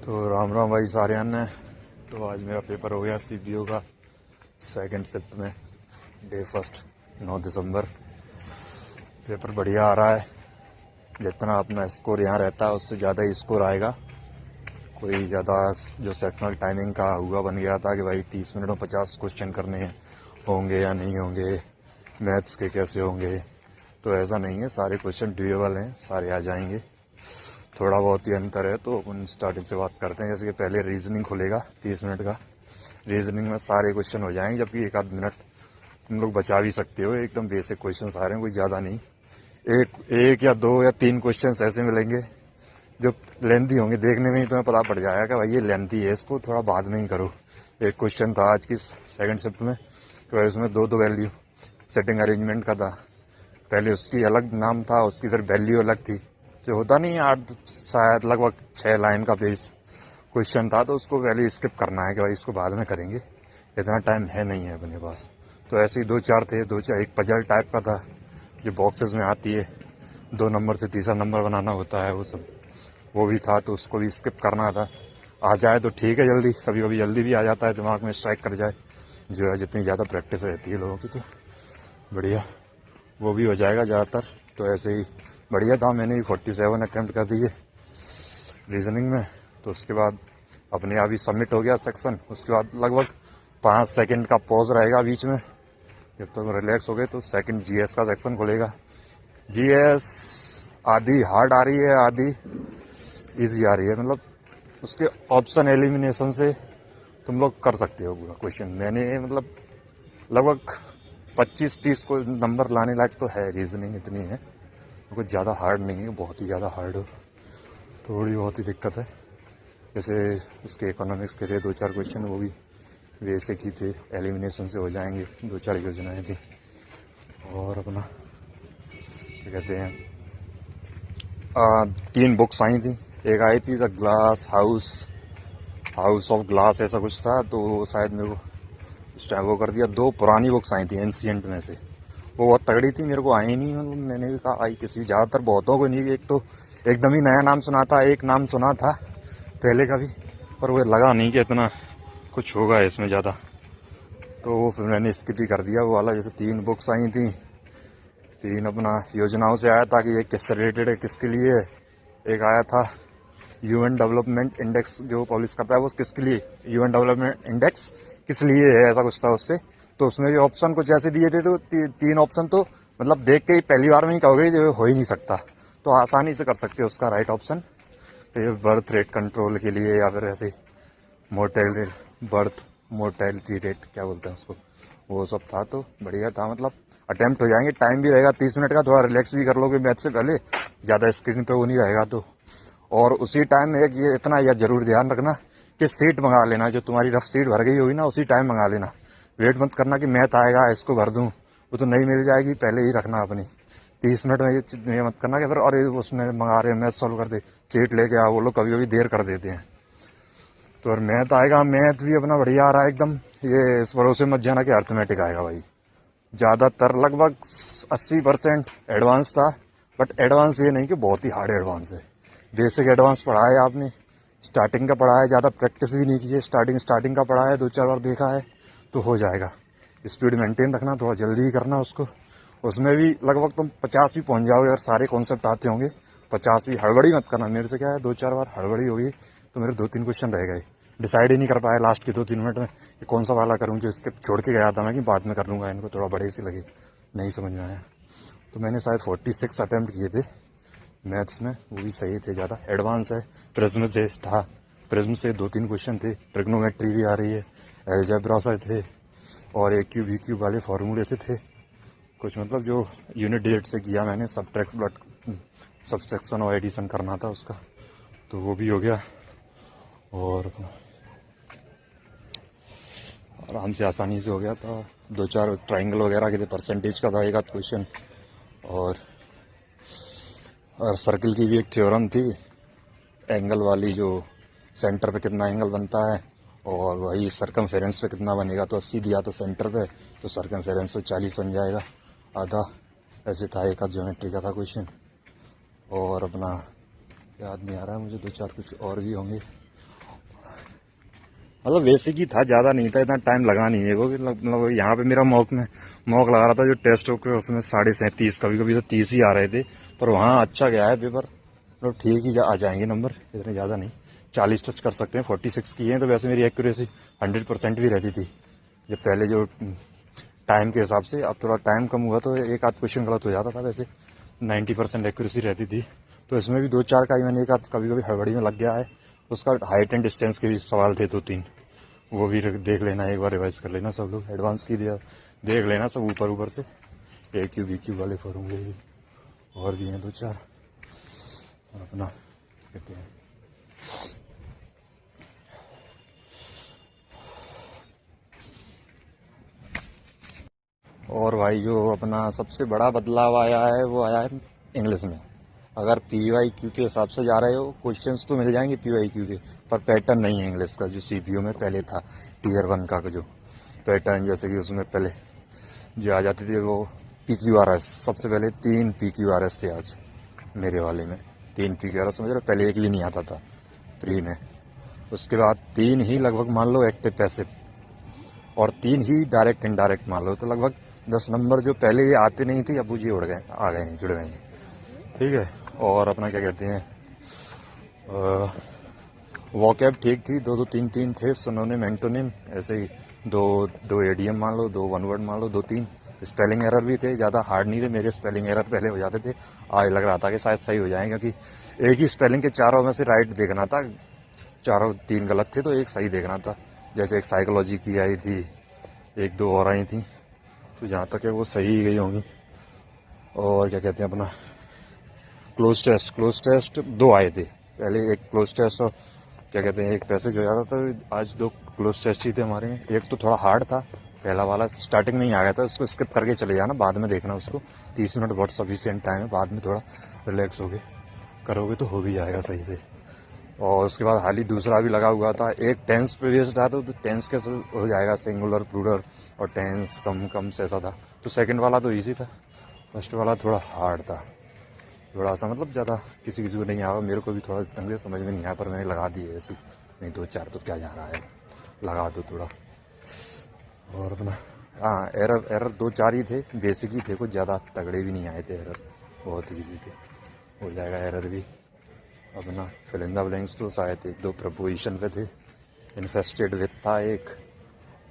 तो राम राम भाई सारे ने। तो आज मेरा पेपर हो गया सीपीओ का सेकंड शिफ्ट में, डे फर्स्ट 9 दिसंबर। पेपर बढ़िया आ रहा है। जितना अपना स्कोर यहाँ रहता है उससे ज़्यादा ही स्कोर आएगा। कोई ज़्यादा जो सेक्शनल टाइमिंग का हुआ बन गया था कि भाई 30 मिनट में 50 क्वेश्चन करने होंगे या नहीं होंगे, मैथ्स के कैसे होंगे, तो ऐसा नहीं है। सारे क्वेश्चन ड्यूएबल हैं, सारे आ जाएंगे। थोड़ा बहुत ही अंतर है तो अपन स्टार्टिंग से बात करते हैं। जैसे कि पहले रीजनिंग खुलेगा 30 मिनट का। रीजनिंग में सारे क्वेश्चन हो जाएंगे, जबकि एक आध मिनट तुम लोग बचा भी सकते हो। एकदम बेसिक क्वेश्चन आ रहे हैं, कोई ज़्यादा नहीं। एक या दो या तीन क्वेश्चन ऐसे मिलेंगे जो लेंथी होंगे, देखने में ही तुम्हें पता पड़ जाएगा कि भाई ये लेंथी है, इसको थोड़ा बाद में ही करो। एक क्वेश्चन था आज की सेकंड शिफ्ट में, तो उसमें दो वैल्यू सेटिंग अरेंजमेंट का था। पहले उसकी अलग नाम था, उसकी फिर वैल्यू अलग थी। जो होता नहीं, 8 शायद लगभग 6 लाइन का पेज क्वेश्चन था, तो उसको वैल्यू स्किप करना है कि भाई इसको बाद में करेंगे, इतना टाइम है नहीं है अपने पास। तो ऐसे ही 2-4 थे। एक पजल टाइप का था जो बॉक्सेस में आती है, 2 नंबर से तीसरा नंबर बनाना होता है, वो सब वो भी था, तो उसको भी स्किप करना था। आ जाए तो ठीक है, जल्दी कभी कभी जल्दी भी आ जाता है, दिमाग में स्ट्राइक कर जाए जो है। जितनी ज़्यादा प्रैक्टिस रहती है लोगों की तो बढ़िया वो भी हो जाएगा ज़्यादातर। तो ऐसे ही बढ़िया था। मैंने भी 47 अटैम्प्ट कर दिए रीजनिंग में। तो उसके बाद अपने आप ही सबमिट हो गया सेक्शन। उसके बाद लगभग 5 सेकंड का पॉज रहेगा बीच में, जब तक तो रिलैक्स हो गए। तो सेकंड जीएस का सेक्शन खुलेगा। जीएस आधी हार्ड आ रही है, आधी इजी आ रही है। मतलब उसके ऑप्शन एलिमिनेशन से तुम लोग कर सकते हो पूरा क्वेश्चन। मैंने मतलब लगभग 25-30 को नंबर लाने लायक तो है। रीजनिंग इतनी है, कुछ ज़्यादा हार्ड नहीं है, बहुत ही ज़्यादा हार्ड हो थोड़ी बहुत ही दिक्कत है। जैसे उसके इकोनॉमिक्स के थे 2-4 क्वेश्चन, वो भी बेसिक ही थे, एलिमिनेशन से हो जाएंगे। 2-4 योजनाएँ थी। और अपना क्या कहते हैं, 3 बुक्स आई थी। एक आई थी the glass house of glass ऐसा कुछ था, तो शायद मेरे को उस टाइम वो कर दिया। 2 पुरानी बुक्स आई थी एंशिएंट में से, वो बहुत तगड़ी थी, मेरे को आई नहीं। मतलब मैंने भी कहा आई किसी, ज़्यादातर बहुतों को नहीं। एक तो एकदम ही नया नाम सुना था, एक नाम सुना था पहले का भी, पर वो लगा नहीं कि इतना कुछ होगा इसमें ज़्यादा, तो वो फिर मैंने स्किप ही कर दिया वो वाला। जैसे 3 बुक्स आई थी, 3 अपना योजनाओं से आया था कि ये किससे रिलेटेड है, किसके लिए है। एक आया था यूएन डेवलपमेंट इंडेक्स जो पब्लिश करता है, वो किसके लिए, यूएन डेवलपमेंट इंडेक्स किस लिए है, ऐसा कुछ था उससे। तो उसमें भी ऑप्शन कुछ ऐसे दिए थे, तो 3 ऑप्शन तो मतलब देख के ही पहली बार में ही कहोगे जो हो ही नहीं सकता, तो आसानी से कर सकते हो उसका राइट ऑप्शन। तो ये बर्थ रेट कंट्रोल के लिए, या फिर ऐसे बर्थ मोर्टेलिटी रेट क्या बोलते हैं उसको, वो सब था। तो बढ़िया था, मतलब अटेम्प्ट हो जाएंगे। टाइम भी रहेगा 30 मिनट का, थोड़ा रिलैक्स भी कर लोगे मैथ से पहले, ज़्यादा स्क्रीन पे वो नहीं रहेगा तो। और उसी टाइम में एक ये इतना यह जरूर ध्यान रखना कि सीट मंगा लेना, जो तुम्हारी रफ सीट भर गई होगी ना, उसी टाइम मंगा लेना। वेट मत करना कि मैथ आएगा इसको भर दूं, वो तो नहीं मिल जाएगी, पहले ही रखना अपनी 30 मिनट में। ये मत करना कि फिर और उसमें मंगा रहे मैथ सॉल्व कर दे, सीट लेके आओ। वो लोग कभी कभी देर कर देते हैं। तो और मैथ आएगा, मैथ भी अपना बढ़िया आ रहा है एकदम। ये इस भरोसे मत जाना कि अर्थमेटिक आएगा भाई। ज़्यादातर लगभग 80% एडवांस था, बट एडवांस ये नहीं कि बहुत ही हार्ड एडवांस है। बेसिक एडवांस पढ़ा है आपने, स्टार्टिंग का पढ़ा है, ज़्यादा प्रैक्टिस भी नहीं की है। स्टार्टिंग का पढ़ा है, 2-4 बार देखा है तो हो जाएगा। स्पीड मेंटेन रखना, थोड़ा जल्दी ही करना उसको। उसमें भी लगभग तुम 50 भी पहुंच जाओगे अगर सारे कॉन्सेप्ट आते होंगे। 50 भी, हड़बड़ी मत करना। मेरे से क्या है, 2-4 बार हड़बड़ी होगी तो मेरे 2-3 क्वेश्चन रह गए, डिसाइड ही नहीं कर पाया लास्ट के 2-3 मिनट में कि कौन सा वाला करूँ। जो इसके छोड़ के गया था मैं कि बाद में कर लूँगा, इनको थोड़ा बड़े से लगे, नहीं समझ में आया। तो मैंने शायद 46 अटैम्प्ट किए थे मैथ्स में, वो भी सही थे। ज़्यादा एडवांस है। प्रिज्म से था, प्रिज्म से 2-3 क्वेश्चन थे। ट्रिग्नोमेट्री भी आ रही है, अलजेब्रा से थे, और AQ BQ वाले फार्मूले से थे कुछ। मतलब जो यूनिट डेट से किया मैंने, सब्ट्रैक्ट ब्लड सब्सट्रैक्शन और एडिशन करना था उसका, तो वो भी हो गया। और आराम से आसानी से हो गया था। 2-4 ट्राइंगल वगैरह के थे, परसेंटेज का था एक आध क्वेश्चन। और सर्किल की भी एक थ्योरम थी, एंगल वाली, जो सेंटर पे कितना एंगल बनता है और वही सर्कमफेरेंस पे कितना बनेगा। तो 80 दिया था सेंटर पे, तो सर्कमफेरेंस पे 40 बन जाएगा आधा। ऐसे था। एक आध ज्योमेट्री का था क्वेश्चन। और अपना याद नहीं आ रहा है मुझे, 2-4 कुछ और भी होंगे। मतलब बेसिक ही था, ज़्यादा नहीं था, इतना टाइम लगा नहीं मेरे को। मतलब यहाँ पे मेरा मॉक लगा रहा था जो टेस्ट हो के, उसमें 37.5 कभी कभी तो 30 ही आ रहे थे। पर वहाँ अच्छा गया है पेपर, मतलब ठीक ही आ जाएंगे नंबर, इतने ज़्यादा नहीं। 40 टच कर सकते हैं, 46 की हैं तो वैसे मेरी एक्यूरेसी 100% भी रहती थी जब पहले, जो टाइम के हिसाब से। अब थोड़ा टाइम कम हुआ तो एक आध क्वेश्चन गलत हो जाता था, वैसे 90% एक्यूरेसी रहती थी। तो इसमें भी 2-4 का ही मैंने एक आध कभी कभी हड़बड़ी में लग गया है। उसका हाइट एंड डिस्टेंस के भी सवाल थे 2-3, वो भी देख लेना, एक बार रिवाइज कर लेना सब लोग, एडवांस की दिया देख लेना सब ऊपर ऊपर से। ए क्यू बी क्यू वाले फॉर्मूले भी और भी हैं 2-4। और अपना कहते हैं और भाई जो अपना सबसे बड़ा बदलाव आया है वो आया है इंग्लिश में। अगर पी वाई क्यू के हिसाब से जा रहे हो, क्वेश्चंस तो मिल जाएंगे पी वाई क्यू के, पर पैटर्न नहीं है इंग्लिश का, जो सीपीयू में पहले था टीयर 1 का जो पैटर्न। जैसे कि उसमें पहले जो आ जाती थी वो पी क्यू आर एस, सबसे पहले 3 पी क्यू आर एस थे आज मेरे वाले में, 3 पी क्यू आर एस समझ रहे, पहले एक भी नहीं आता था प्री में। उसके बाद 3 ही लगभग मान लो एक्टिव पैसिव, और 3 ही डायरेक्ट इनडायरेक्ट मान लो। तो लगभग 10 नंबर जो पहले ये आते नहीं थे अब वो जी उड़ गए, आ गए हैं, जुड़ गए हैं। ठीक है। और अपना क्या कहते हैं, वॉकैब ठीक थी, 2-2 3-3 थे, सिनोनिम एंटोनिम ऐसे ही, दो एडीएम मान लो, 2 वन वर्ड मान लो, 2-3 स्पेलिंग एरर भी थे, ज़्यादा हार्ड नहीं थे। मेरे स्पेलिंग एरर पहले हो जाते थे, आज लग रहा था कि शायद सही हो जाएंगे, क्योंकि एक ही स्पेलिंग के चारों में से राइट देखना था, चारों 3 गलत थे तो एक सही देखना था। जैसे एक साइकोलॉजी की आई थी, 1-2 और आई थी, तो जहाँ तक है वो सही गई होंगी। और क्या कहते हैं अपना क्लोज टेस्ट 2 आए थे पहले, एक क्लोज टेस्ट और क्या कहते हैं एक पैसेज हो जाता था। आज 2 क्लोज टेस्ट ही थे हमारे में। एक तो थोड़ा हार्ड था, पहला वाला स्टार्टिंग में ही आ गया था, उसको स्किप करके चले जाना, बाद में देखना उसको। 30 मिनट बहुत सफिशिएंट टाइम है, बाद में थोड़ा रिलैक्स हो गए करोगे तो हो भी जाएगा सही से। और उसके बाद हाल ही दूसरा भी लगा हुआ था, एक टेंस पे बेस्ड था, तो टेंस कैसे हो जाएगा, सिंगुलर प्लूरल और टेंस कम से ऐसा था। तो सेकंड वाला तो इजी था, फर्स्ट वाला थोड़ा हार्ड था, थोड़ा सा मतलब ज़्यादा किसी किसी को नहीं आया, मेरे को भी थोड़ा ढंग से समझ में नहीं आया, पर मैंने लगा दिए ऐसे, नहीं 2-4 तो क्या जा रहा है, लगा दो थोड़ा। और अपना हाँ, एरर 2-4 ही थे, बेसिक ही थे, कुछ ज़्यादा तगड़े भी नहीं आए थे एरर, बहुत ईजी थे, हो जाएगा एरर भी। अपना फिल इन द ब्लैंक्स तो शायद 1-2 प्रपोजिशन पे थे, इन्फेस्टेड विथ था एक,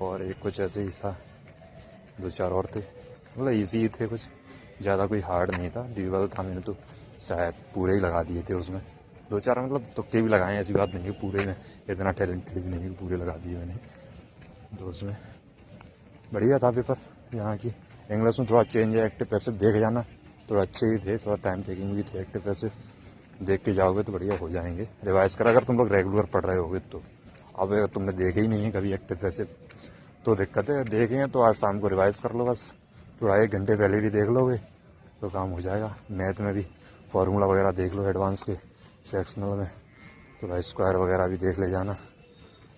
और एक कुछ ऐसे ही था, 2-4 और थे, मतलब ईजी ही थे, कुछ ज़्यादा कोई हार्ड नहीं था। ड्यूबल था, मैंने तो शायद पूरे ही लगा दिए थे उसमें, 2-4 मतलब तुक्के भी लगाए, ऐसी बात नहीं है पूरे में इतना टैलेंटेड भी नहीं है, पूरे लगा दिए मैंने। तो उसमें बढ़िया था पेपर यहाँ की। इंग्लिश में थोड़ा चेंज है, एक्टिव पैसिव देख जाना, थोड़ा अच्छे ही थे, थोड़ा टाइम टेकिंग भी थे। एक्टिव पैसिव देख के जाओगे तो बढ़िया हो जाएंगे। रिवाइज कर, अगर तुम लोग रेगुलर पढ़ रहे होगे तो। अब अगर तुमने देखे ही नहीं है कभी एक्टिव पैसिव तो दिक्कत है, देखें तो आज शाम को रिवाइज कर लो बस, थोड़ा 1 घंटे पहले भी देख लोगे तो काम हो जाएगा। मैथ में भी फार्मूला वगैरह देख लो एडवांस के, सेक्शनल में थोड़ा स्क्वायर वगैरह भी देख ले जाना,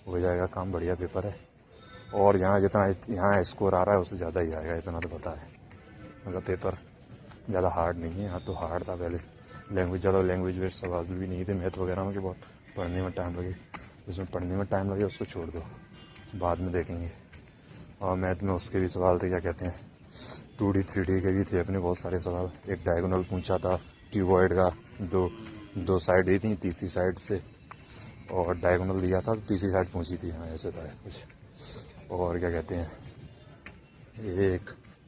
हो जाएगा काम, बढ़िया पेपर है। और यहाँ जितना यहाँ स्कोर आ रहा है उससे ज़्यादा ही आएगा, इतना तो पता है। मतलब पेपर ज़्यादा हार्ड नहीं है, यहाँ तो हार्ड था पहले, लैंग्वेज ज़्यादा, लैंग्वेज बेस्ड सवाल भी नहीं थे। मैथ वगैरह में कि बहुत पढ़ने में टाइम लगे, जिसमें पढ़ने में टाइम लगे उसको छोड़ दो, बाद में देखेंगे। और मैथ में उसके भी सवाल थे, क्या कहते हैं 2D 3D के भी थे अपने बहुत सारे सवाल। एक डायगोनल पूछा था क्यूबॉइड का, दो साइड दी थी, तीसरी साइड से और डायगोनल दिया था तो तीसरी साइड पूछी थी, हाँ ऐसे था कुछ। और क्या कहते हैं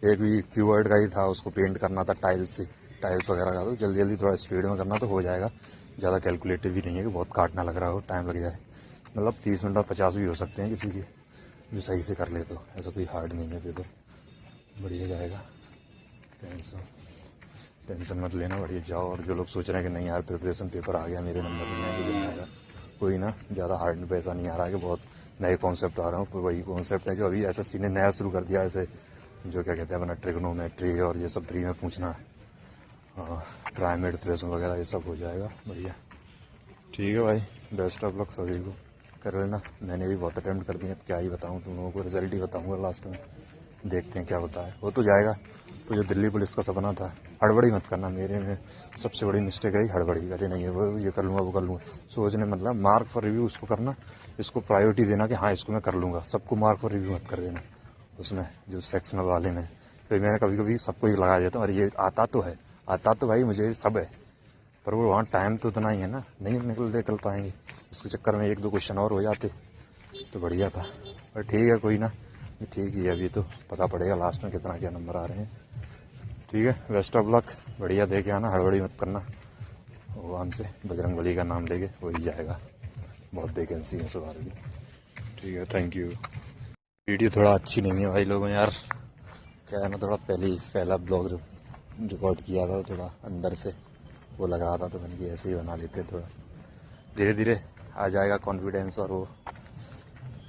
एक भी क्यूबॉइड का ही था, उसको पेंट करना था टाइल्स से, टाइल्स वगैरह का, तो जल्दी जल्दी थोड़ा स्पीड में करना तो हो जाएगा, ज़्यादा कैलकुलेटिव भी नहीं है कि बहुत काटना लग रहा हो, टाइम लग जाए। मतलब 30 मिनट और 50 भी हो सकते हैं किसी के, जो सही से कर ले तो, ऐसा कोई हार्ड नहीं है पेपर, बढ़िया जाएगा। टेंशन मत लेना, बढ़िया जाओ। और जो लोग सोच रहे हैं कि नहीं यार प्रिपरेशन पेपर आ गया, मेरे नंबर नहीं आएंगे, नहीं आएगा, कोई ना, ज़्यादा हार्ड पे ऐसा नहीं आ रहा है कि बहुत नए कॉन्सेप्ट आ रहे हो, वही कॉन्सेप्ट है जो अभी एसएससी ने नया शुरू कर दिया, ऐसे जो क्या कहते हैं अपना ट्रिग्नोमेट्री और ये सब 3 में पूछना, ट्राइमेड प्रिज्म वगैरह ये सब हो जाएगा बढ़िया। ठीक है भाई, बेस्ट ऑफ लक सभी को, कर लेना। मैंने भी बहुत अटैम्प्ट कर दिए, अब क्या ही बताऊँ तुम लोगों को, रिजल्ट ही बताऊँगा लास्ट में, देखते हैं क्या होता है, हो तो जाएगा। तो जो दिल्ली पुलिस का सपना था, हड़बड़ी मत करना। मेरे में सबसे बड़ी मिस्टेक है हड़बड़ी। अरे नहीं है वो ये कर लूँगा वो कर लूँगा सोचने, मतलब मार्क फॉर रिव्यू उसको करना, इसको प्रायोरिटी देना कि हाँ इसको मैं कर लूँगा। सबको मार्क फॉर रिव्यू मत कर देना उसमें, जो सेक्शनल वाले में। तो मैंने कभी कभी सबको ही लगा देता हूँ, और ये आता तो है, आता तो भाई मुझे सब है, पर वो वहाँ टाइम तो उतना ही है ना, नहीं निकल पाएंगे। उसके चक्कर में 1-2 क्वेश्चन और हो जाते तो बढ़िया था। पर ठीक है कोई ना, ठीक ही है। अभी तो पता पड़ेगा लास्ट में कितना क्या नंबर आ रहे हैं। ठीक है, बेस्ट ऑफ लक, बढ़िया दे के आना, हड़बड़ी मत करना। भगवान से बजरंगबली का नाम लेके हो ही जाएगा, बहुत वैकेंसी है इस बार भी। ठीक है, थैंक यू। वीडियो थोड़ा अच्छी नहीं है भाई लोगों यार, क्या है ना, थोड़ा पहला ब्लॉग रिकॉर्ड किया था, थोड़ा अंदर से वो लग रहा था, तो मैंने कि ऐसे ही बना लेते। थोड़ा धीरे धीरे आ जाएगा कॉन्फिडेंस, और वो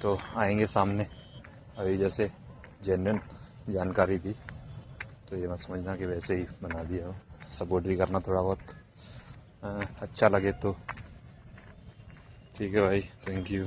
तो आएंगे सामने। अभी जैसे जेन्युइन जानकारी थी, तो ये मत समझना कि वैसे ही बना दिया हो। सपोर्ट भी करना थोड़ा बहुत, अच्छा लगे तो। ठीक है भाई, थैंक यू।